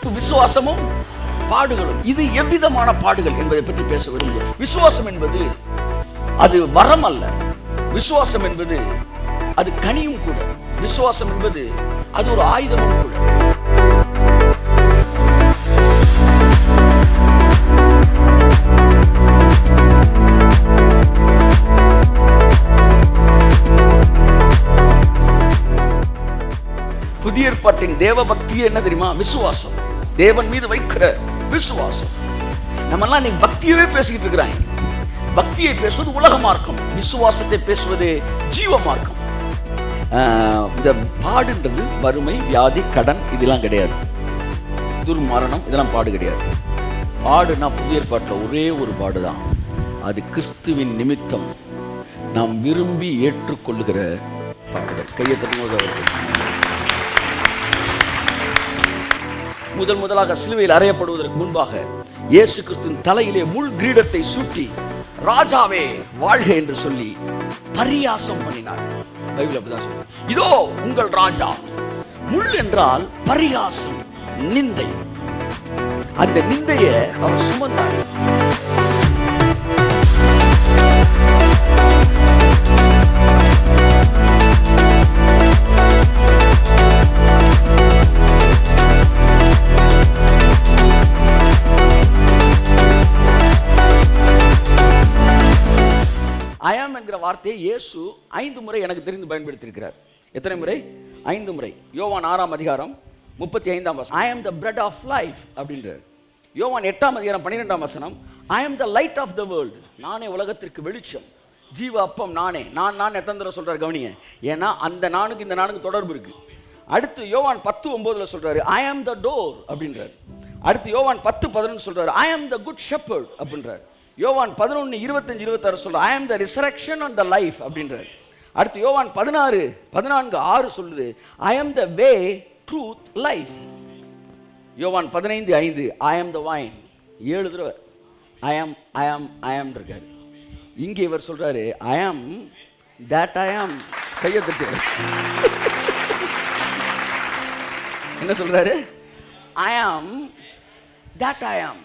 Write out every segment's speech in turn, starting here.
விசுவாசமும் பாடுகளும். இது எவ்விதமான பாடுகள் என்பதை பற்றி பேச விரும்புகிறோம். விசுவாசம் என்பது அது வரம் அல்ல. விசுவாசம் என்பது அது கனியும் கூட. விசுவாசம் என்பது அது ஒரு ஆயுதமும் கூட. புதிய ஏற்பாட்டின் தேவ பக்தி என்ன தெரியுமா? விசுவாசம். தேவன் மீது வைக்கிற விசுவாசம். நம்ம எல்லாம் நீ பக்தியவே பேசிக்கிட்டு இருக்கிறாங்க. பக்தியை பேசுவது உலக மார்க்கம், விசுவாசத்தை பேசுவது ஜீவ மார்க்கம். இந்த பாடுன்றது வறுமை, வியாதி, கடன் இதெல்லாம் கிடையாது. துர்மரணம் இதெல்லாம் பாடு கிடையாது. பாடுனா புதிய ஏற்பாட்டில் ஒரே ஒரு பாடுதான். அது கிறிஸ்துவின் நிமித்தம் நாம் விரும்பி ஏற்றுக்கொள்ளுகிற பாடுகள். கையை தட்டும்போது அவர்கள் முதலாக சிலுவையில் அறையப்படுவதற்கு முன்பாக இயேசு கிறிஸ்துவின் தலையிலே முள் கிரீடத்தை சூட்டி ராஜாவே வாழ்க என்று சொல்லி பரியாசம் பண்ணினார். பைபிள் அப்படிதான் சொல்லுது. இதோ உங்கள் ராஜா. முள் என்றால் பரியாசம், நிந்தை. அந்த நிந்தையை அவர் சுமந்தார். ஐயாம் என்கிற வார்த்தையை இயேசு 5 முறை எனக்கு தெரிந்து பயன்படுத்தியிருக்கிறார். எத்தனை முறை? 5 முறை. யோவான் 6ஆம் அதிகாரம் 35ஆம் வசனம், I am the bread of life அப்படின்றார். யோவான் 8ஆம் அதிகாரம் 12ஆம் வசனம், I am the light of the world. நானே உலகத்திற்கு வெளிச்சம், ஜீவ அப்பம் நானே. நான் எத்தனை தடவை சொல்றாரு கவனிங்க. ஏன்னா அந்த நானுக்கு இந்த நானுக்கு தொடர்பு இருக்கு. அடுத்து யோவான் 10:9 சொல்றாரு I am the door அப்படின்றார். அடுத்து யோவான் 10:11 சொல்றாரு I am the good shepherd அப்படின்றார். யோவான் 11:25-26 சொல்றாரு I am the resurrection and the life அப்படின்றார். அடுத்து யோவான் 16:14 சொல்லுது I am the way, truth, life. யோவான் 15:5 I am the wine. 7 தடவை I am இருக்காரு. இங்கே இவர் சொல்றாரு I am that I am. கையை தட்டு. என்ன சொல்றாரு? I am that I am.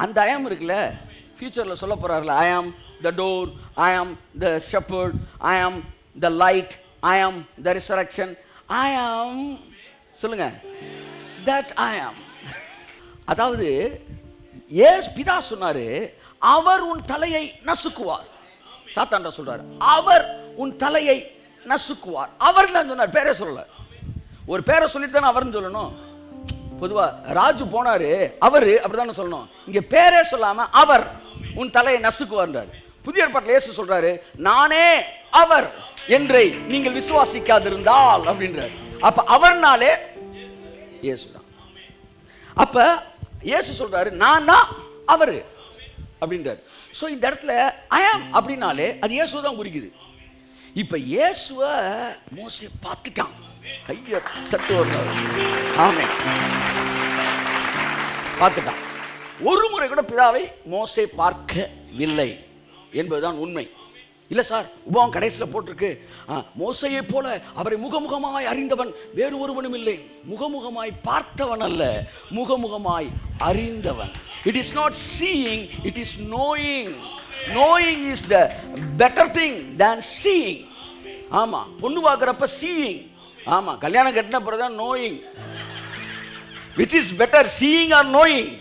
அந்த I am இருக்குல்ல, ஃபியூச்சரில் சொல்ல போகிறார்ல, I am the door, I am the shepherd, I am the light, I am the resurrection, I am, சொல்லுங்க, that I am. அதாவது பிதா சொன்னாரு அவர் உன் தலையை நசுக்குவார். சாத்தான்டா சொல்றாரு அவர் உன் தலையை நசுக்குவார். அவர் தான் சொன்னார், பேரே சொல்லல. ஒரு பேரை சொல்லிட்டு தானே அவர்னு சொல்லணும். பொதுவா ராஜு போனாரு அவரு அப்படித்தானே சொல்லணும். இங்க பேரே சொல்லாம அவர் உன் தலையை நசுக்குவார். புதிய ஏற்பாட்டில் இயேசு சொல்றாரு நானே அவர் என்றை நீங்கள் விசுவாசிக்காதிருந்தால் அப்படின்றார். அப்ப அவர்னாலே இயேசு தான். அப்ப இயேசு சொல்றாரு நான் தான் அவரு அப்படின்றார். சோ இந்த இடத்துல ஐ ஆம் அப்படின்னாலே அது இயேசு தான் குறிக்குது. இப்ப இயேசுவ மோசே பார்த்துட்டான். கையை தட்டு வர்றாரு. ஆமென். பார்த்துட்டான். ஒரு முறை கூட பிதாவை மோசே பார்க்கவில்லை என்பதுதான் உண்மை. இல்லை சார், உபவாகம் கடைசியில் போட்டிருக்கு மோசையை போல அவரை முகமுகமாய் அறிந்தவன் வேறு ஒருவனும் இல்லை. முகமுகமாய் பார்த்தவன் அல்ல, முகமுகமாய் அறிந்தவன். It is not seeing, it is knowing. Knowing is the better thing than seeing. ஆமா, பொண்ணு பார்க்குறப்ப சீயிங். ஆமா, கல்யாணம் கட்டின பிறகுதான் knowing. Which is better, seeing R knowing?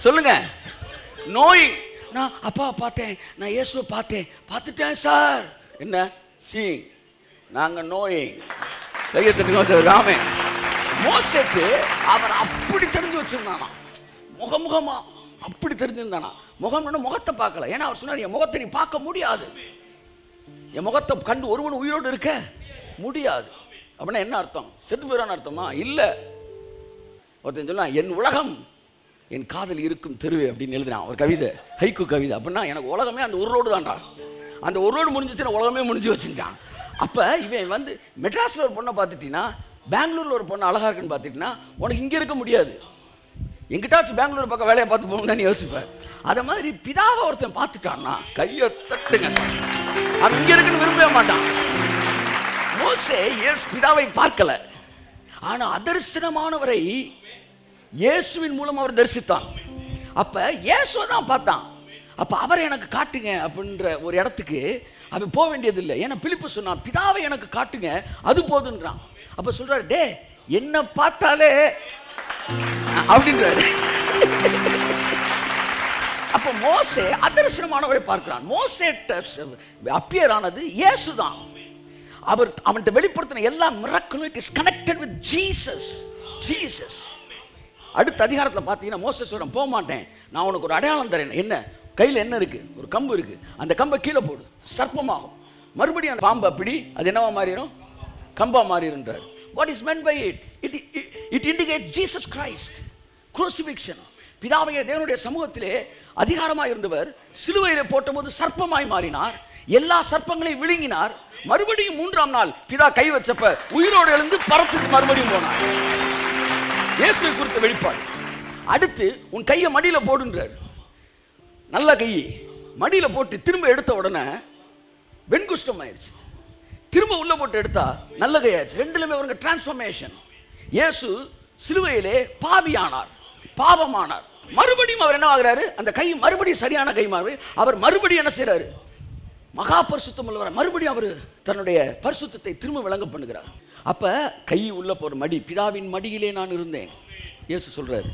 சொல்லுங்க. நோயிங். நான் அப்பா பார்த்தேன், நான் இயேசுவை பார்த்துட்டேன் சார். என்ன சீயிங்? நாங்கள் நோயிங். கையத்துக்கு ராமே மோசேக்கு அவர் அப்படி தெரிஞ்சு வச்சிருந்தானா, முகமுகமா அப்படி தெரிஞ்சிருந்தானா. முகத்தை பார்க்கல. ஏன்னா அவர் சொன்னார் என் முகத்தை நீ பார்க்க முடியாது, என் முகத்தை கண்டு ஒருவன் உயிரோடு இருக்க முடியாது. அப்படின்னா என்ன அர்த்தம்? செத்து போயிடான்னு அர்த்தமா? இல்லை. ஒருத்தன் சொன்னா என் உலகம் என் காதல் இருக்கும் தெருவே அப்படின்னு எழுதினான் ஒரு கவிதை, ஹைக்கு கவிதை. அப்படின்னா எனக்கு உலகமே அந்த ஒரு ரோடு தான்டா. அந்த ஒரு ரோடு முடிஞ்சிச்சுன்னா உலகமே முடிஞ்சு வச்சுட்டான். அப்போ இவன் மெட்ராஸில் ஒரு பொண்ணை பார்த்துட்டீங்கன்னா, பெங்களூரில் ஒரு பொண்ணு அழகாக இருக்குன்னு பார்த்துட்டினா உனக்கு இங்கே இருக்க முடியாது. எங்கிட்டாச்சும் பெங்களூர் பக்கம் வேலையை பார்த்து போகணும்னு தான் யோசிப்பேன். அதை மாதிரி பிதாவை ஒருத்தன் பார்த்துட்டான்னா கையை தட்டுங்க. அவன் இங்கே இருக்குன்னு விரும்பவே மாட்டான். மோசே பிதாவை பார்க்கல, ஆனால் அதர்சனமானவரை இயேசுவின் மூலம் அவர் தரிசித்தான். அப்ப இயேசுவை தான் பார்த்தான். அப்ப அவரை எனக்கு காட்டுங்க அப்படின்ற ஒரு இடத்துக்கு அவன் போக வேண்டியதில்லை. ஏன்னா பிலிப்பு சொன்னான், பிதாவை எனக்கு காட்டுங்க, அது போதுன்றான். அப்ப சொல்றாரு, டே என்ன பார்த்தாலே அப்படின்றாரு. அப்ப மோசே அதர்சனமானவரை பார்க்கிறான். மோசே அப்பியர் ஆனது இயேசுதான். அவர் அவன்கிட்ட வெளிப்படுத்தின எல்லா மிராக்கிளும் it is connected with Jesus. Jesus. அடுத்த அதிகாரத்தில் பார்த்தீங்கன்னா மோசே சொல்றான், போக மாட்டேன், நான் உனக்கு ஒரு அடையாளம் தரேன். என்ன? கையில் என்ன இருக்கு? ஒரு கம்பு இருக்கு. அந்த கம்பை கீழே போடு, சர்ப்பமாகும். மறுபடியும் அந்த பாம்பை பிடி, அது என்னவா மாறிடும்? கம்பா மாறிடுன்றார். What is meant by it? It indicates Jesus Christ. Crucifixion. பிதாவைய தேவனுடைய சமூகத்திலே அதிகாரமாக இருந்தவர் சிலுவையிலே போட்டபோது சர்ப்பமாய் மாறினார். எல்லா சர்ப்பங்களையும் விழுங்கினார். மறுபடியும் 3ஆம் நாள் பிதா கை வச்சப்ப உயிரோடு எழுந்து பரத்துக்கு மறுபடியும் போனார். இயேசுவை குறித்த வெளிப்பாடு. அடுத்து உன் கையை மடியில போடுன்றார். நல்ல கையை மடியில போட்டு திரும்ப எடுத்த உடனே வெண்குஷ்டம் ஆயிடுச்சு. திரும்ப உள்ள போட்டு எடுத்தா நல்ல கையாச்சு. ரெண்டுலயுமே அவருக்கு டிரான்ஸ்ஃபர்மேஷன். இயேசு சிலுவையிலே பாவியானார், பாவமானார். மறுபடியும் அவர் என்ன ஆகிறாரு? அந்த கை மறுபடியும் சரியான கை மாறி அவர் மறுபடியும் என்ன செய்யறாரு? மகா பரிசுத்தம் உள்ளவர். மறுபடியும் அவர் தன்னுடைய பரிசுத்தத்தை திரும்ப விளங்க பண்ணுகிறார். அப்ப கை உள்ள போற மடி, பிதாவின் மடியிலே நான் இருந்தேன் இயேசு சொல்றாரு.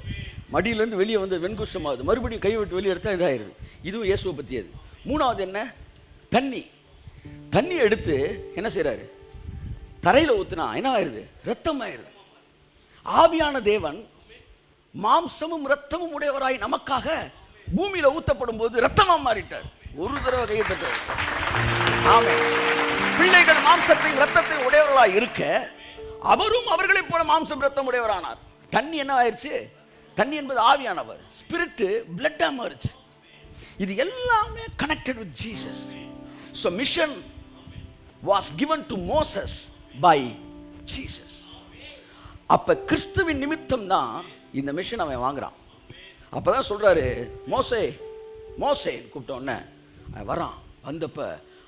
மடியிலேருந்து வெளியே வந்து வெண்குஷ்டமாகுது. மறுபடியும் கை விட்டு வெளியே எடுத்தா இதாயிருது. இதுவும் இயேசுவை பற்றியது. 3வது என்ன? தண்ணி. தண்ணி எடுத்து என்ன செய்யறாரு? தரையில் ஊத்துனா என்ன ஆயிருது? ரத்தம் ஆயிருது. ஆவியான தேவன் மாம்சமும் ரத்தமும் உடையவராய் நமக்காக பூமியில ஊத்தப்படும் போது ரத்தமா மாறிட்டார். ஒரு தடவை கையை தட்டுறாரு. ஆமென். பிள்ளைகள் மாம்சத்தையும் ரத்தத்தையும் உடையவர்களாய் இருக்க அவரும் அவர்களைப் போல மாம்சம் ரத்தம் உடையவரானார். தண்ணி என்ன ஆயிடுச்சு? தண்ணி என்பது ஆவியானவர். ஸ்பிரிட் பிளட்டா மாறிச்சு. இது எல்லாமே connected with Jesus. So mission was given to Moses by Jesus. அப்ப கிறிஸ்துவின் நிமித்தம் தான் இந்த மிஷன் அவன் வாங்குறான். அப்பதான் சொல்றாரு, மோசே மோசே கூப்பிட்ட உடனே வரான். வந்தப்ப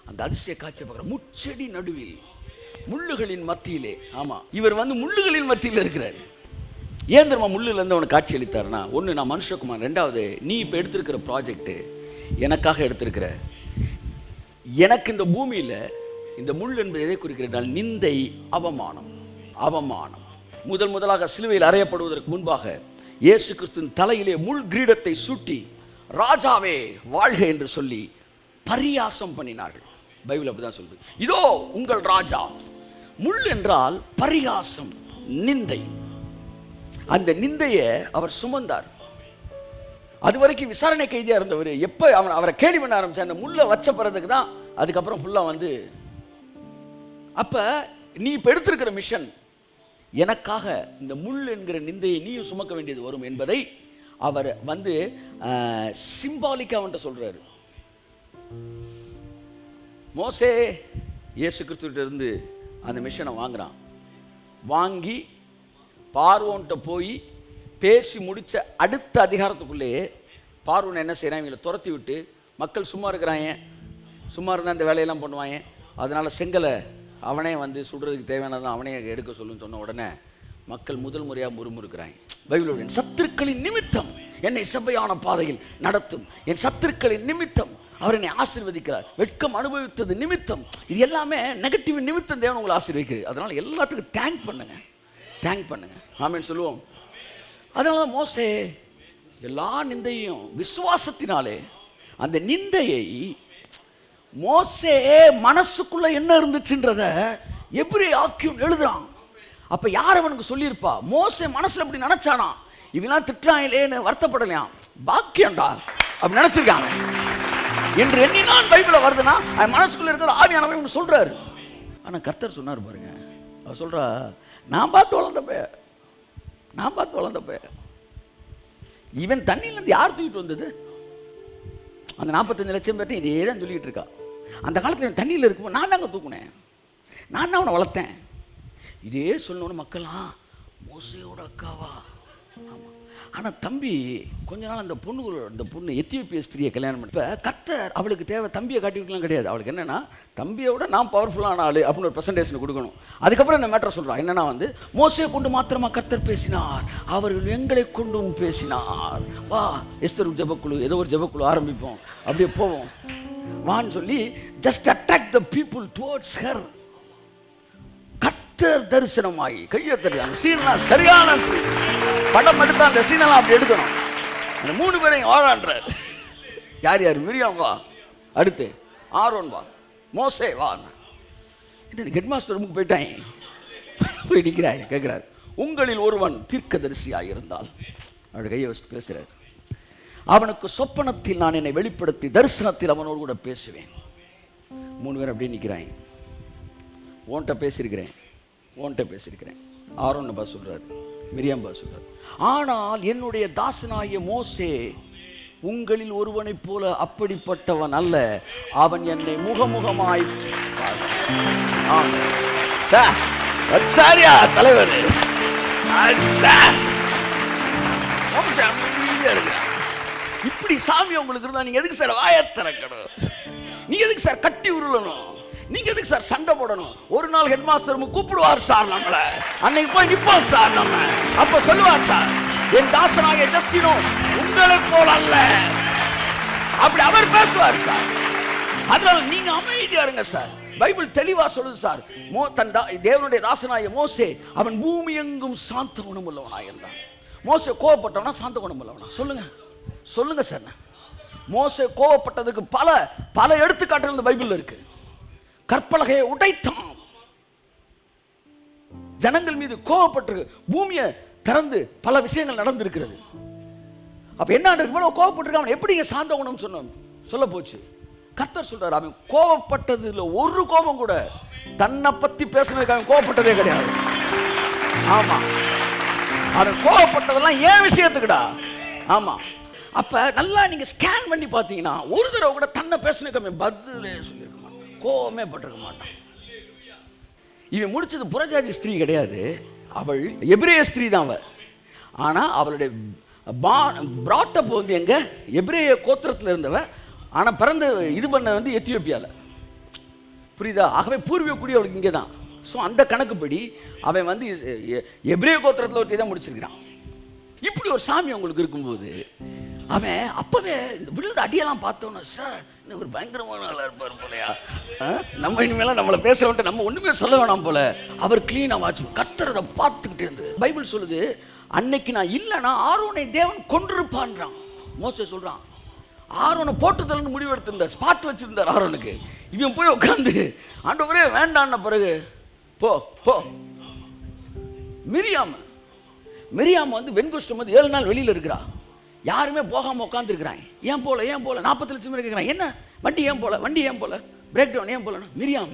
அந்த அதிசய காட்சியை பார்க்குற, முச்செடி நடுவில் முள்ளுகளின் மத்தியிலே. ஆமா, இவர் வந்து முள்ளுகளின் மத்தியில் இருக்கிறார். ஏன் தெரியுமா முள்ளுல இருந்து அவனுக்கு காட்சி அளித்தார்னா, ஒன்று நான் மனுஷகுமார், 2வது நீ இப்போ எடுத்திருக்கிற ப்ராஜெக்ட் எனக்காக எடுத்திருக்கிற. எனக்கு இந்த பூமியில் இந்த முள் என்பது எதை குறிக்கிறால்? நிந்தை, அவமானம். அவமானம் முதலாக சிலுவையில் அறையப்படுவதற்கு முன்பாக இயேசு கிறிஸ்துவின் தலையிலே முள் கிரீடத்தை சூட்டி ராஜாவே வாழ்க என்று சொல்லி பரியாசம் பண்ணினார்கள். பைபிள் அப்படிதான் சொல்லுது. இதோ உங்கள் ராஜா. முள் என்றால் பரியாசம், நிந்தை. அந்த நிந்தையை அவர் சுமந்தார். அது வரைக்கும் விசாரணை கைதியா இருந்தவர் எப்ப அவரை கேள்வி பண்ண ஆரம்பிச்சா அந்த முள்ள வச்ச பிறதுக்கு தான் அதுக்கப்புறம் ஃபுல்லா வந்து. அப்ப நீ இப்ப எடுத்திருக்கிற மிஷன் எனக்காக இந்த முள் என்கிற நிந்தையை நீயும் சுமக்க வேண்டியது வரும் என்பதை அவர் வந்து சிம்பாலிக்கா அவன்கிட்ட சொல்றாரு. மோசே இயேசு கிறிஸ்துவிட்ட இருந்து அந்த மிஷனை வாங்குறான். வாங்கி பார்வோன்ட்ட போய் பேசி முடிச்ச அடுத்த அதிகாரத்துக்குள்ளேயே பார்வோன் என்ன செய்யறான்? இவங்களை துரத்தி விட்டு, மக்கள் சும்மா இருக்கிறாங்க, சும்மா இருந்தால் இந்த வேலையெல்லாம் பண்ணுவாங்க, அதனால செங்கலை அவனே வந்து சுடுறதுக்கு தேவையானதான் அவனே எடுக்க சொல்லுன்னு சொன்ன உடனே மக்கள் முதல் முறையாக முறுமுறுக்கிறாங்க. பைபிளுடைய சத்துருக்களின் நிமித்தம் என்னை செவ்வையான பாதையில் நடத்தும், என் சத்துருக்களின் நிமித்தம் அவர் என்னை ஆசீர்வதிக்கிறார், வெட்கம் அனுபவித்தது நிமித்தம், இது எல்லாமே நெகட்டிவ் நிமித்தம் தேவன் உங்களை ஆசீர்வதிக்கிறது. அதனால எல்லாத்துக்கும் தேங்க் பண்ணுங்க, தேங்க் பண்ணுங்க. ஆமென் சொல்லுவோம். அதனால மோசே எல்லா நிந்தையும் விசுவாசத்தினாலே அந்த நிந்தையை மோசே மனசுக்குள்ள என்ன இருந்துச்சுன்றத எப்படி ஆக்கியம் எழுதுறான். அப்ப யார் அவனுக்கு சொல்லியிருப்பா? மோசே மனசுல அப்படி நினைச்சானா? இவெல்லாம் திட்டாயிலேன்னு வருத்தப்படலையாம், பாக்கியம்டா அப்படி நினைச்சிருக்காங்க என்று எண்ணினான். பைபிள வருதுன்னா மனசுக்குள்ள இருக்கிற ஆவியானவர் சொல்றாரு. ஆனா கர்த்தர் சொன்னார் பாருங்க, அவர் சொல்றா, நான் பார்த்து வளர்ந்தப்ப, நான் பார்த்து வளர்ந்தப்ப இவன் தண்ணியிலேருந்து யார் தூக்கிட்டு வந்தது? அந்த 45 லட்சம் பேர்ட்ட இதே தான் சொல்லிட்டு இருக்கா. அந்த காலத்தில் தண்ணியில் இருக்கும்போது நான் தாங்க தூக்குனேன், நான் தான் அவனை வளர்த்தேன். இதே சொல்லணும்னு மக்கள்லாம் மோசையோட அக்காவா ஆனால் தம்பி கொஞ்ச நாள் அந்த பொண்ணு எத்தியோப்பிய ஸ்திரியை கல்யாணம் பண்ணி, இப்போ கர்த்தர் அவளுக்கு தேவை தம்பியை காட்டிக்கலாம் கிடையாது. அவளுக்கு என்னென்னா தம்பியை விட நான் பவர்ஃபுல்லான ஆள் அப்படின்னு ஒரு ப்ரெசன்டேஷன் கொடுக்கணும். அதுக்கப்புறம் இந்த மேட்டரை சொல்கிறான் என்னென்னா மோசையை கொண்டு மாத்திரமா கர்த்தர் பேசினார், அவர்கள் எங்களை கொண்டும் பேசினார். வா எஸ்தர் ஜெபக்குழு, ஏதோ ஒரு ஜெபக்குழு ஆரம்பிப்போம், அப்படியே போவோம் வான்னு சொல்லி just attract the people towards her. கர்த்தர் தரிசனமாகி கையை தெரியும். அந்த சீன்லாம் சரியான படம் எடுத்தா அந்த சீனெல்லாம் அப்படி எடுக்கணும். அந்த 3 பேரையும் ஆரான்றார். யார் யார்? மிரியாம் வா, அடுத்து ஆரோன் வா, மோசே வா. என்ன ஹெட் மாஸ்டர் ரூமுக்கு போயிட்டாங்க, போய் நிற்கிறாய் கேட்குறாரு, உங்களில் ஒருவன் தீர்க்கதரிசியாக இருந்தால் அப்படி கையை வச்சு பேசுகிறார். அவனுக்கு சொப்பனத்தில் நான் என்னை வெளிப்படுத்தி தரிசனத்தில் அவனோடு கூட பேசுவேன். 3 பேர் அப்படியே நிற்கிறாங்க. ஓன்ட்ட பேசியிருக்கிறேன் ஆரோன் பா சொல்றாரு, மிரியாம் பா சொல்றாரு. ஆனால் என்னுடைய தாசனாகிய மோசே உங்களில் ஒருவனைப் போல அப்படிப்பட்டவன் அல்ல, அவன் என்னை முகமுகமாய் தலைவர். இப்படி சாமி உங்களுக்கு இருந்தா நீங்க எதுக்கு சார் வாயத்திறக்கணும்? நீங்க எதுக்கு சார் கட்டி உருளணும்? நீங்க எதுக்கு சார் சண்டை போடணும்? ஒரு நாள் ஹெட் மாஸ்டர் கூப்பிடுவார் சார், நம்மள அன்னைக்கு போய் நிப்போம் சார். நம்ம அப்ப சொல்லுவார் சார், என் தாசனாகிய ஜஸ்டினோ உங்களை போல அல்ல, அப்படி அவர் பேசுவார் சார். அதனால நீங்க அமைதியா இருங்க சார். பைபிள் தெளிவா சொல்லுது சார், தேவனுடைய தாசனாகிய மோசே அவன் பூமி எங்கும் சாந்த குணம் உள்ளவனாக இருந்தான். மோசே கோவப்பட்டவனா சாந்த குணம் உள்ளவனா? சொல்லுங்க சார். மோசே கோவப்பட்டதுக்கு பல எடுத்துக்காட்டுகள் இந்த பைபிள்ல இருக்கு. கற்பலகையை உடைத்தான், ஜனங்கள் மீது கோவப்பட்டு பூமியை திறந்து பல விஷயங்கள் நடந்திருக்கிறது. அப்ப என்ன இவ்வளவு கோவப்பட்டிருக்க, அவன் எப்படி சாந்த குணம் சொல்ல போச்சு? கர்த்தர் சொல்றாரு, அவன் கோவப்பட்டதுல ஒரு கோபம் கூட தன்னை பத்தி பேசுனதுக்கு அவன் கோவப்பட்டதே கிடையாது. ஆமா, அவன் கோவப்பட்டதெல்லாம் ஏன் விஷயத்துக்குடா. ஆமா, அப்ப நல்லா நீங்க ஸ்கேன் பண்ணி பார்த்தீங்கன்னா ஒரு தடவை கூட தன்னை பேசுனதுக்கு அவன் பதிலே சொல்லியிருக்க மாட்டான், கோவமே பட்டிருக்க மாட்டான். இவன் முடிச்சது புறஜாதி ஸ்திரீ கிடையாது, அவள் எபிரேய ஸ்திரீ தான் அவள். ஆனால் அவளுடைய பிராட்டப் எங்க எபிரேய கோத்திரத்தில் இருந்தவ, ஆனால் பிறந்த இது பண்ண எத்தியோப்பியாவில். புரியுதா? ஆகவே பூர்வீக குடி அவளுக்கு இங்கே தான். ஸோ அந்த கணக்குப்படி அவன் எபிரேய கோத்திரத்தில் ஒருத்தி தான் முடிச்சிருக்கிறான். இப்படி ஒரு சாமி உங்களுக்கு இருக்கும்போது அவன் அப்பவே இந்த விழுந்த அடியெல்லாம் பார்த்தோன்னா, சார் இன்னும் ஒரு பயங்கரமான ஆளாக இருப்பார் போலையா, நம்ம இனிமேலாம் நம்மளை பேசுகிறவன்ட்டு நம்ம ஒன்றுமே சொல்ல வேணாம் போல. அவர் கிளீனாக வாட்ச் கத்துறதை பார்த்துக்கிட்டே இருந்து பைபிள் சொல்லுது, அன்னைக்கு நான் இல்லைன்னா ஆரோனை தேவன் கொண்டிருப்பான்றான். மோசே சொல்கிறான், ஆரோனை போட்டுதல்னு முடிவெடுத்திருந்தார், ஸ்பாட் வச்சிருந்தார் ஆரோனுக்கு. இவன் போய் உட்காந்து ஆண்டவரே வேண்டான்ன பிறகு போ போ. மிரியாம் வெண்குஷ்டம் 7 நாள் வெளியில் இருக்கிறா, யாருமே போகாமல் உட்காந்துருக்கிறாங்க. ஏன் போல 40 லட்சம் பேர் கேட்குறாங்க, என்ன வண்டி ஏன் போல பிரேக் டவுன் ஏன் போலன்னா, மிரியாம்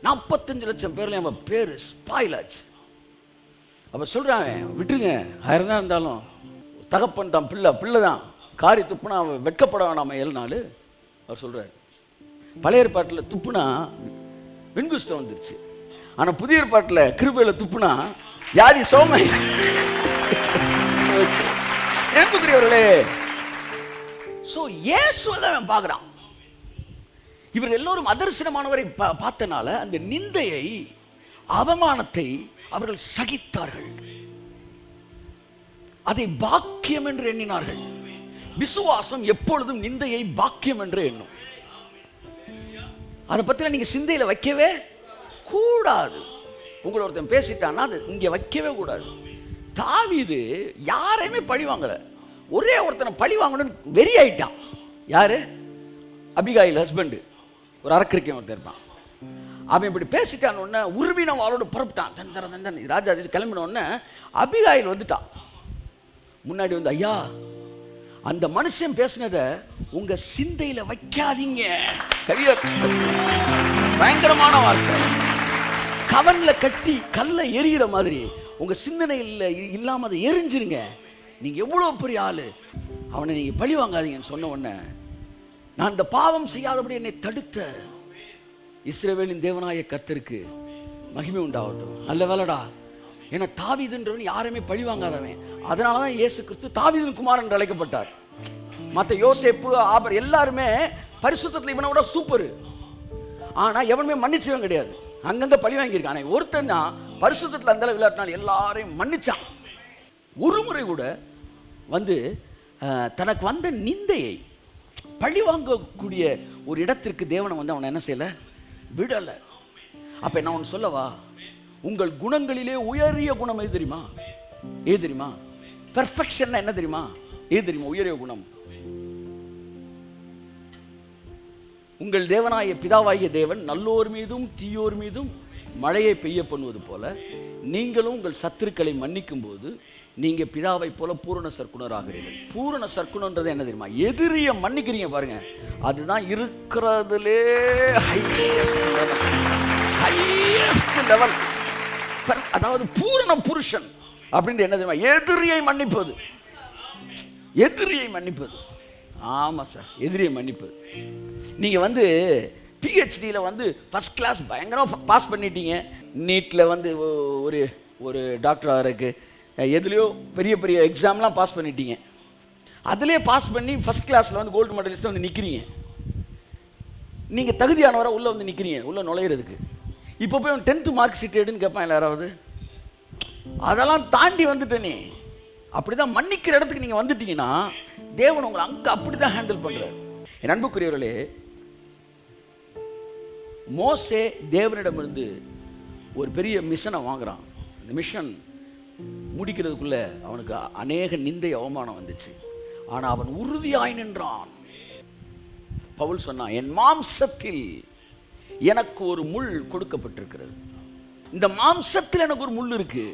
45 லட்சம் பேர்ல அவன் பேர் ஸ்பாயில் ஆச்சு. அப்போ சொல்கிறாங்க, விட்டுருங்க, ஆயிரம் தான் இருந்தாலும் தகப்பன் தான், பிள்ளை தான், காரி துப்புனா அவன் வெட்கப்பட வேணாம 7 நாள். அவர் சொல்கிறார், பழைய ஏற்பாட்டில் துப்புனா வெண்குஷ்டம் வந்துருச்சு, ஆனால் புதிய ஏற்பாட்டில் கிருபையில் துப்புனா ஜாதி சோமை. ஏன்புக்குரியவர்களே, சோ இயேசுவை அவன் பார்க்குறான். இவர்கள் எல்லோரும் அதர்சனமானவரை பார்த்தனால அந்த நிந்தையை, அவமானத்தை அவர்கள் சகித்தார்கள், அதை பாக்கியம் என்று எண்ணினார்கள். விசுவாசம் எப்பொழுதும் நிந்தையை பாக்கியம் என்று எண்ணும். அதை பத்தி நீங்க சிந்தையில வைக்கவே கூடாது. உங்களை ஒருத்தன் பேசிட்டான்னா அது இங்க வைக்கவே கூடாது. தாவீது யாரையுமே பழி வாங்கல, ஒரே ஒருத்தனை பழி வாங்கணும்னு வெறி ஆயிட்டான். யாரு? அபிகாயில் ஹஸ்பண்ட், ஒரு அரக்கரிக்கன் ஒருத்தன் இருப்பான். அவன் இப்படி பேசிட்டான் உடனே உருவினம் அவளோட புறப்பட்டான். தந்தன் ராஜா கிளம்பின உடனே அபிகாயில் வந்துட்டான். முன்னாடி ஐயா, அந்த மனுஷன் பேசினதை உங்க சிந்தையில வைக்காதீங்க. பயங்கரமான வார்த்தை. கவன்ல கட்டி கல்ல எரிகிற மாதிரி உங்க சிந்தனையில் இல்லாம அதை எரிஞ்சிருங்க. நீங்க எவ்வளவு பெரிய ஆளு, அவனை நீங்க பழி வாங்காதீங்கன்னு சொன்ன உடனே, நான் இந்த பாவம் செய்யாதபடி என்னை தடுத்த இஸ்ரவேலின் தேவனாய கர்த்தருக்கு மகிமை உண்டாகட்டும். நல்ல வேலைடா, ஏன்னா தாவீதுன்றவன் யாருமே பழிவாங்காதவன். அதனால தான் இயேசு கிறிஸ்து தாவீதின் குமாரன் என்று அழைக்கப்பட்டார். மற்ற யோசேப்பு, ஆபர் எல்லாருமே பரிசுத்தத்தில் இவனை விட சூப்பர். ஆனால் எவனுமே மன்னிச்சவன் கிடையாது, அங்கங்கே பழி வாங்கியிருக்கான். ஆனால் ஒருத்தன் தான் பரிசுத்தத்தில் அந்த விளையாட்டினால் எல்லாரையும் மன்னிச்சான். ஒரு முறை கூட வந்து தனக்கு வந்த நிந்தையை பழி வாங்கக்கூடிய ஒரு இடத்திற்கு தேவனை வந்து அவனை என்ன செய்யலை, விடலை. அப்போ நான் ஒன்று சொல்லவா, உங்கள் குணங்களிலே உயரிய குணம் எது தெரியுமா? எது தெரியுமா? பெர்ஃபெக்ஷன் என்ன தெரியுமா? எது தெரியுமா? உயரிய குணம். உங்கள் தேவனாய பிதாவாகிய தேவன் நல்லோர் மீதும் தீயோர் மீதும் மழையை பெய்ய பண்ணுவது போல நீங்களும் உங்கள் சத்துருக்களை மன்னிக்கும் போது நீங்க பிதாவை போல பூரண சற்குணராகிறீர்கள். பூரண சற்குணன்றது என்ன தெரியுமா? எதிரிய மன்னிக்கிறீங்க பாருங்க, அதுதான் இருக்கிறதுலே ஹையஸ்ட் லெவல். அதாவது பூரண புருஷன் அப்படின்றது என்ன தெரியுமா? எதிரியை மன்னிப்பது. எதிரியை மன்னிப்பது. ஆமாம் சார், எதிரியை மன்னிப்பது. நீங்கள் வந்து பிஹெச்டியில் வந்து ஃபஸ்ட் கிளாஸ் பயங்கரமாக பாஸ் பண்ணிட்டீங்க. நீட்டில் வந்து ஒரு ஒரு டாக்டர் ஆகிறதுக்கு எதுலேயோ பெரிய பெரிய எக்ஸாம்லாம் பாஸ் பண்ணிட்டீங்க. அதிலே பாஸ் பண்ணி ஃபஸ்ட் கிளாஸில் வந்து கோல்டு மெடலிஸ்ட்டாக வந்து நிற்கிறீங்க. நீங்கள் தகுதியானவராக உள்ளே வந்து நிற்கிறீங்க, உள்ளே நுழையிறதுக்கு. இப்போ போய் 10th மார்க் ஷீட் எடுன்னு கேட்பான் யாராவது. அதெல்லாம் தாண்டி வந்துட்டேனே. அப்படி தான் மன்னிக்கிற இடத்துக்கு நீங்கள் வந்துட்டீங்கன்னா தேவன் உங்களை அங்கே அப்படி தான் ஹேண்டில் பண்ணுறார். என் அன்புக்குரியவர்களே, மோசே தேவனிடமிருந்து ஒரு பெரிய மிஷனை வாங்குறான். அந்த மிஷன் முடிக்கிறதுக்குள்ள அவனுக்கு அநேக நிந்தை அவமானம் வந்துச்சு. ஆனால் அவன் உறுதியாய் நின்றான். பவுல் சொன்னான், என் மாம்சத்தில் எனக்கு ஒரு முள் கொடுக்கப்பட்டிருக்கிறது. இந்த மாம்சத்தில் எனக்கு ஒரு முள் இருக்கு,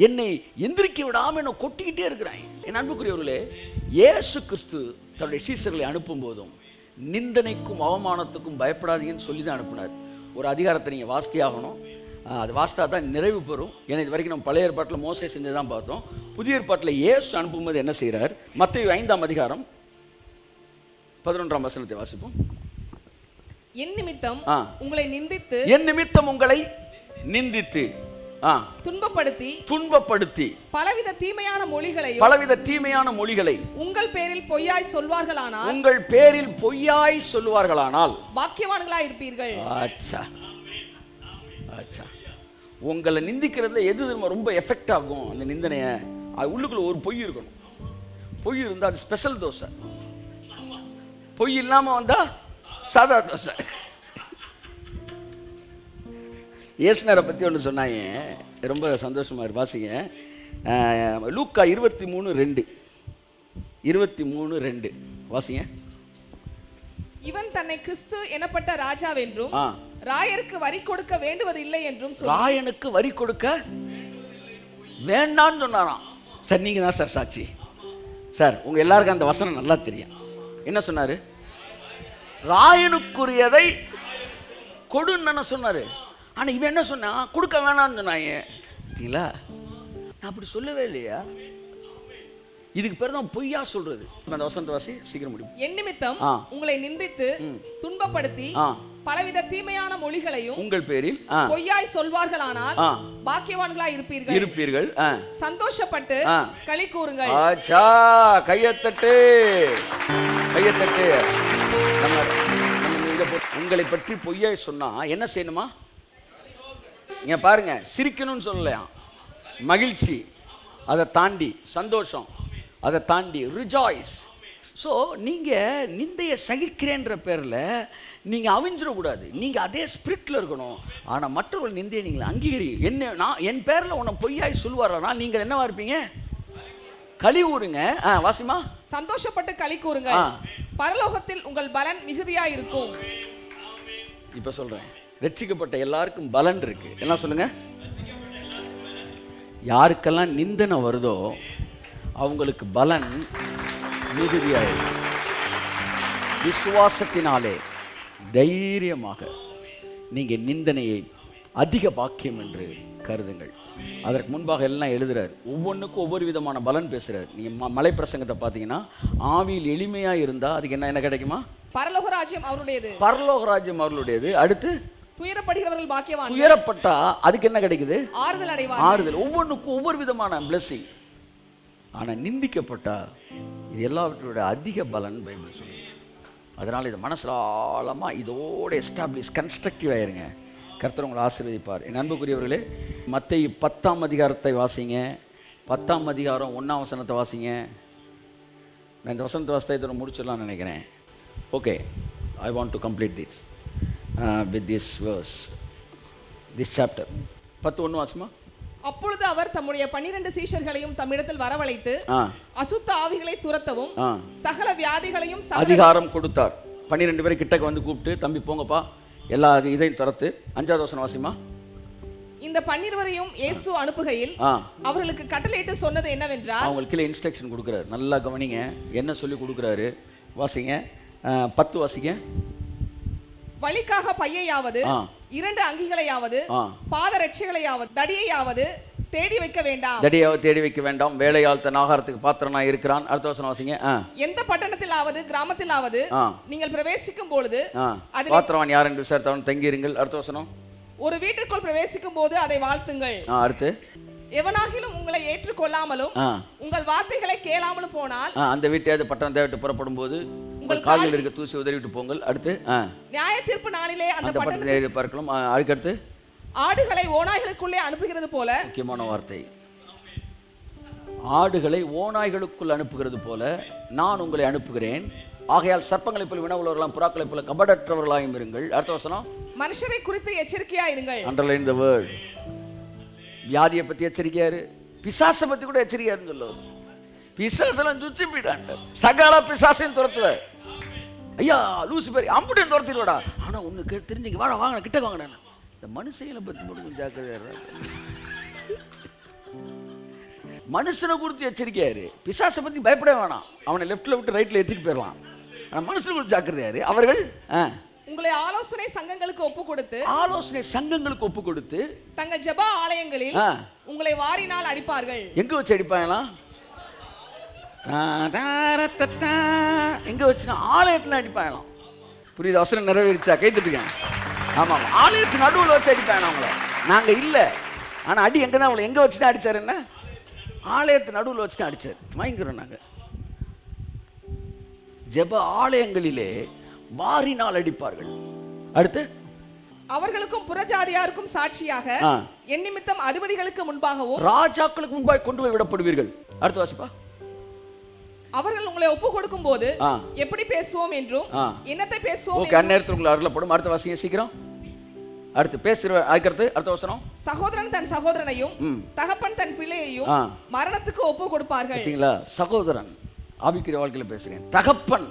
என்னை எந்திரிக்க விடாமல் என்னை கொட்டிக்கிட்டே இருக்கிறான். என் அன்புக்குரியவர்களே, இயேசு கிறிஸ்து தன்னுடைய சீசர்களை அனுப்பும் போதும் நிந்தனைக்கும் அவமானத்துக்கும் பயப்படாதீங்கன்னு சொல்லி தான் அனுப்பினார். ஒரு அதிகாரத்தை நீங்கள் வாசித்தே ஆகணும். அது வாசித்தா தான் நிறைவு பெறும். ஏன்னா இது வரைக்கும் நம்ம பழைய ஏற்பாட்டில் மோசே செஞ்சு தான் பார்த்தோம். புதிய ஏற்பாட்டில் இயேசு அனுப்பும்போது என்ன செய்கிறார்? மத்தேயு 5ஆம் அதிகாரம் 11ஆம் வசனத்தை வாசிப்போம். என் நிமித்தம் உங்களை நிந்தித்து, என் நிமித்தம் உங்களை நிந்தித்து துன்பப்படுத்தி பலவித தீமையான மொழிகளை உங்கள் பேரில் பொய்யாய் சொல்லுவார்களானால் பாக்கியவான்களாய் இருப்பீர்கள். உங்களை நிந்திக்கிறதுல எது ரொம்ப எஃபெக்ட் ஆகும் அந்த நிந்தனைய? அது உள்ளுக்குள்ள ஒரு பொய் இருக்கணும். பொய் இருந்தால் அது ஸ்பெஷல் தோசை. பொய் இல்லாமல் வந்தா சாதா தோசை. இயேசுனரை பற்றி ஒன்று சொன்னாங்க, ரொம்ப சந்தோஷமாக இருக்கு. வாசிங்க, லூக்கா 23:2 வாசிங்க. இவன் தன்னை கிறிஸ்து எனப்பட்ட ராஜாவென்றும் ராயருக்கு வரி கொடுக்க வேண்டுவது இல்லை என்றும் ராயனுக்கு வரி கொடுக்க வேண்டான்னு சொன்னாராம். சார் நீங்கள் தான் சார் சாட்சி. சார் உங்கள் எல்லாருக்கும் அந்த வசனம் நல்லா தெரியும். என்ன சொன்னார்? ராயனுக்குரியதை கொடுன்னு சொன்னார். ஆனால் இவன் என்ன சொன்னா? கொடுக்க வேணான்னு சொன்னாங்க. சரிங்களா? நான் அப்படி சொல்லவே இல்லையா? இதுக்கு பேர் தான் பொய்யா சொல்றது. அந்த வசனத்தை வாசி, சீக்கிரம் முடியும். என் நிமித்தம் உங்களை நிந்தித்து துன்பப்படுத்தி பலவித தீமையான மொழிகளையும் உங்கள் பேரில் பொய்யாய் சொல்வார்களானால் பாக்கியவான்களாய் இருப்பீர்கள். சந்தோஷப்பட்டு களி கூறுங்கள். கையத்தட்டு. உங்களை பற்றி பொய்யாய் சொன்னா என்ன செய்யணுமா? இங்க பாருங்க, சிரிக்கணும்னு சொல்லலையா? மகிழ்ச்சி, அதை தாண்டி சந்தோஷம், அதை தாண்டி ரிஜாய்ஸ். ஸோ நீங்கள் நிந்தையை சகிக்கிறேன்ற பேரில் நீங்கள் அவிஞ்சிடக்கூடாது. நீங்கள் அதே ஸ்பிரிட்டில் இருக்கணும். ஆனால் மற்றவர்கள் நிந்தையை நீங்கள் அங்கீகரி. என் பேரில் உன்னை பொய்யாய் சொல்லுவாரா, நீங்கள் என்னவா இருப்பீங்க? களி கூறுங்க. வாசிமா. சந்தோஷப்பட்டு களி கூறுங்க, பரலோகத்தில் உங்கள் பலன் மிகுதியா இருக்கும். இப்போ சொல்கிறேன், ரட்சிக்கப்பட்ட எல்லாருக்கும் பலன் இருக்கு. என்ன சொல்லுங்க? யாருக்கெல்லாம் நிந்தனை வருதோ அவங்களுக்கு பலன் மிகுதியாயிருக்கு. விசுவாசத்தினாலே தைரியமாக நீங்க நிந்தனையை அதிக பாக்கியம் என்று கருதுங்கள். அதற்கு முன்பாக எல்லாம் எழுதுறாரு, ஒவ்வொன்றுக்கும் ஒவ்வொரு விதமான பலன் பேசுறாரு. நீங்க மலை பிரசங்கத்தை பார்த்தீங்கன்னா, ஆவியில் எளிமையா இருந்தா அதுக்கு என்ன கிடைக்குமா? பரலோக ராஜ்யம் அவருடையது. பரலோக ராஜ்யம் அவர்களுடையது. அடுத்து துயரப்படுகிறவர்கள் பாக்கியவான்கள். துயரப்பட்டா அதுக்கு என்ன கிடைக்குது? ஆறுதல் அடைவார்கள். ஆறுதல். ஒவ்வொன்றுக்கும் ஒவ்வொரு விதமான பிளெஸிங். ஆனா நிந்திக்கப்பட்டா இது எல்லாவற்றோட அதிக பலன் பைபிள் சொல்லுது. அதனால இது மனசுல ஆழமா இதோட எஸ்டாப்ளிஷ் கன்ஸ்ட்ரக்டிவ் ஆயிருங்க. கர்த்தர் உங்களை ஆசீர்வதிப்பார். என் அன்புக்குரியவர்களே, மத்தேயு 10ஆம் அதிகாரத்தை வாசிங்க. 10ஆம் அதிகாரம் 1ஆம் வசனத்தை வாசிங்க. நான் இந்த வசனத்தை வாசித்த இதோட முடிச்சிடலாம்னு நினைக்கிறேன். Okay, I want to complete this with this verse, this chapter. 10:1 வாசிமா. அப்பொழுது அவர் தம்முடைய 12 சீஷர்களையும் தம்மிடத்தில் வரவழைத்து அசுத்த ஆவிகளை துரத்தவும் சகல வியாதிகளையும் அதிகாரம் கொடுத்தார். 12 பேரை கிட்டக்க வந்து கூப்பிட்டு, தம்பி போங்கப்பா, எல்லா இதையும் துரத்து. 5ஆவது வசனம் வாசிமா. இந்த 12 இயேசு அனுப்புகையில் அவர்களுக்கு கட்டளையிட்டு சொன்னது என்னவென்றால், அவங்களுக்கு கீழே இன்ஸ்ட்ரக்ஷன் கொடுக்குறாரு. நல்லா கவனிங்க, என்ன சொல்லி கொடுக்குறாரு வாசிங்க. 10 வாசிங்க. வழிக்காக பையையாவது 2 அங்கிகளையாவது பாதரட்சைகளையாவது தடியையாவது தேடி வைக்க வேண்டாம். தடியாவது தேடி வைக்க வேண்டாம். வேலையால் தன் ஆகாரத்துக்கு பாத்திரனாய் இருக்கிறான். அடுத்த வசனம் வாசிங்க. எந்த பட்டணத்திலாவது கிராமத்திலாவது நீங்கள் பிரவேசிக்கும் பொழுது பாத்திரவான் யார் என்று விசாரித்தவன் தங்கியிருங்கள். அடுத்த வசனம். ஒரு வீட்டுக்குள் பிரவேசிக்கும் போது அதை வாழ்த்துங்கள். அடுத்து, எவனாகிலும் உங்களை ஏற்றுக்கொள்ளாமலும் உங்கள் வார்த்தைகளை கேளாமலும் போனால் அந்த வீட்டையாவது பட்டணத்தை விட்டு புறப்படும் போது உங்கள் காலில் இருக்க தூசி உதறிவிட்டு போங்கள். அடுத்து, நியாய தீர்ப்பு நாளிலே அந்த பட்டணத்தை பார்க்கலாம். அதுக்கடுத்து, ஆடுகளை ஓநாய்களுக்குள்ளே அனுப்புகிறது போல. முக்கியமான வார்த்தை, ஆடுகளை ஓநாய்களுக்குள் அனுப்புகிறது போல நான் உங்களை அனுப்புகிறேன். ஆகையால் சர்ப்பங்களை போல வினவுள்ளவர்களாம், புறாக்களை போல கபடற்றவர்களாயும் இருங்கள். அடுத்த வசனம். மனுஷரை குறித்து எச்சரிக்கையா இருங்கள். அண்டர்லைன் தி வேர்ட். வியாதியை பத்தி எச்சரிக்கையாரு, பிசாசை பத்தி கூட எச்சரிக்கையாருன்னு சொல்லுவார். பிசாசெல்லாம் சுற்றி போயிட்டாங்க. சகல பிசாசையும் துரத்துவார். ஐயா லூசிபர் அம்புட்டையும் துரத்திடுவாடா. ஆனா ஒண்ணு தெரிஞ்சுங்க, வாடா வாங்க கிட்ட வாங்க. இந்த மனுஷங்களை பத்தி மட்டும் ஜாக்கிரதையா. மனுஷனை குறித்து எச்சரிக்கையாரு, பிசாசை பத்தி பயப்பட வேணாம். அவனை லெஃப்ட்ல விட்டு ரைட்ல ஏற்றிட்டு போயிடலாம். ஆனா மனுஷனை குறித்து ஜாக்கிரதையாரு. அவர்கள் உங்களை ஆலோசனை சங்கங்களுக்கு ஒப்பு கொடுத்து தங்க ஜெப ஆலயங்களில் உங்களை வாரினால் அடிப்பார்கள். எங்க வச்சு அடிப்பாங்களா? எங்க வச்சுனா ஆலயத்துல அடிப்பாங்களாம். புரியுது? அவசரம் நிறைவேறிச்சா? கைத்துட்டுங்க. ஆமா, ஆலயத்து நடுவில் வச்சு அடிப்பாங்க அவங்கள. நாங்க இல்ல, ஆனா அடி எங்க தான் அவங்களை எங்க வச்சுதான் அடிச்சாரு? என்ன, ஆலயத்து நடுவில் வச்சுதான் அடிச்சாரு. வாங்கிக்கிறோம் நாங்க. ஜெப ஆலயங்களிலே வாரினால் அடிப்பார்கள். அடுத்து, அவர்களுக்கும் புறஜாதியாருக்கும் சாட்சியாக என் நிமித்தம் அதிபதிகளுக்கு முன்பாகவும் ராஜாக்களுக்கு முன்பாக கொண்டு போய் விடப்படுவீர்கள். அடுத்து வாசிப்பா. அவர்கள் உங்களை ஒப்பு கொடுக்கும் போது எப்படி பேசுவோம் என்றும் என்னத்தை பேசுவோம் ஓகே, அந்நேரத்துக்குள்ள அருளப்படும். அடுத்த வாசிங்க சீக்கிரம். அடுத்து பேசுற அடுத்து அடுத்த வசனம். சகோதரன் தன் சகோதரனையும் தகப்பன் தன் பிள்ளையையும் மரணத்துக்கு ஒப்பு கொடுப்பார்கள். பார்த்தீங்களா? சகோதரன் ஆவிக்குரிய வாழ்க்கையில பேசுறேன். தகப்பன்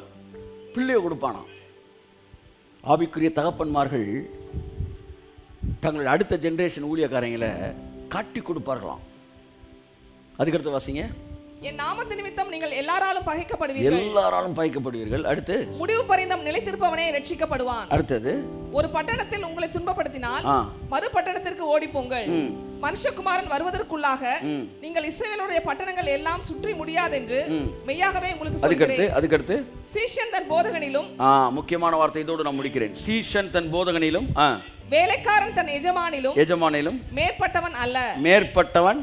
பிள்ளையை கொடுப்பானா? ஆவிக்குரிய தகப்பன்மார்கள் தங்களுடைய அடுத்த ஜெனரேஷன் ஊழியக்காரங்களை காட்டி கொடுப்பார்களாம். அதுக்கடுத்து வாசிங்க. என் நாமத்து நிமித்தம் நீங்கள் எல்லாராலும் பகைக்கப்படுவீர்கள். அடுத்து, முடிவு பரியந்தம் நிலைத்திருப்பவனே ரட்சிக்கப்படுவான். அடுத்தது, ஒரு பட்டணத்தில் உங்களை துன்பப்படுத்தினால் மறு பட்டணத்திற்கு ஓடி போங்கள். மனுஷகுமாரன் வருவதற்குள்ளாக நீங்கள் இஸ்ரவேலுடைய பட்டணங்கள் எல்லாம் சுற்றி முடியாதென்று மெய்யாகவே உங்களுக்கு சொல்கிறேன். அதுக்கடுத்து, சீஷன் தன் போதகனிலும், முக்கியமான வார்த்தை இதோடு நான் முடிக்கிறேன். சீஷன் தன் போதகனிலும் வேலைக்காரன் தன் எஜமானிலும் மேற்பட்டவன்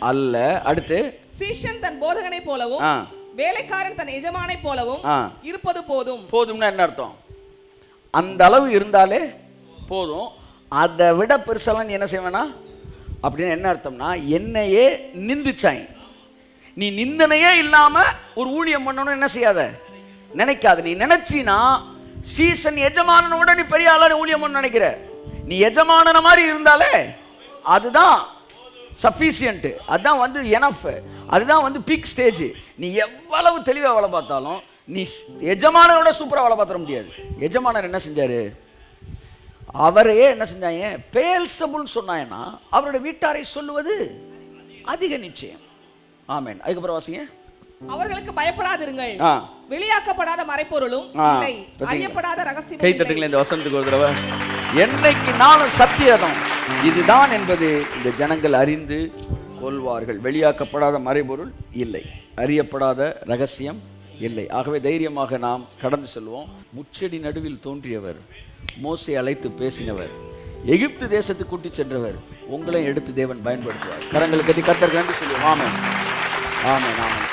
அல்ல. அடுத்து, சீஷன் தன் போதகனை போலவும் வேலைக்காரன் தன் எஜமானை போலவும் இருப்பது போதும். போதும்னா என்ன அர்த்தம்? அந்த அளவு இருந்தாலே போதும். அதை விட பெருசெல்லாம் நீ என்ன செய்வேனா அப்படின்னு என்ன அர்த்தம்னா, என்னையே நிந்திச்சாய், நீ நிந்தனையே இல்லாம ஒரு ஊழியம் பண்ணணும் என்ன செய்யாத, நினைக்காத. நீ நினைச்சினா சீசன் எஜமானனை விட நீ பெரிய ஆளான ஊழியம் பண்ண நினைக்கிற. நீ எஜமானன மாதிரி இருந்தாலே அதுதான் சஃபிஷியன்ட், அதுதான் வந்து எனஃப், அதுதான் வந்து பீக் ஸ்டேஜ். நீ எவ்வளவு தெளிவாக வேலை பார்த்தாலும் நீ எஜமானரோட சூப்பராக வேலை பார்த்துட முடியாது. எஜமானர் என்ன செஞ்சாரு? அவரையே என்ன செஞ்சாங்க? பேல்சபுல் சொன்னாங்கன்னா அவருடைய வீட்டாரை சொல்லுவது அதிக நிச்சயம். ஆமென். அதுக்கப்புறம் வாசிங்க. அவர்களுக்கு பயப்படாதிருங்கள், வெளியாக்கப்படாத மறைபொருளும் இல்லை, அறியப்படாத ரகசியமும் இல்லை. கைத்தட்டுங்களே இந்த வசனத்துக்கு ஒரு தடவை. என்னைக்கு நானும் சத்தியதம் இதுதான் என்பது இந்த ஜனங்கள் அறிந்து கொள்வார்கள். வெளியாக்கப்படாத மறைபொருள் இல்லை, அறியப்படாத ரகசியம் இல்லை. ஆகவே தைரியமாக நாம் கடந்து செல்வோம். முச்செடி நடுவில் தோன்றியவர், மோசே அழைத்து பேசினவர், எகிப்து தேசத்துக்கு கூட்டி சென்றவர், உங்களையும் எடுத்து தேவன் பயன்படுத்துவார். கரங்களுக்கு கர்த்தருக்கு நன்றி சொல்லுவோம். ஆமென், ஆமென், ஆமென்.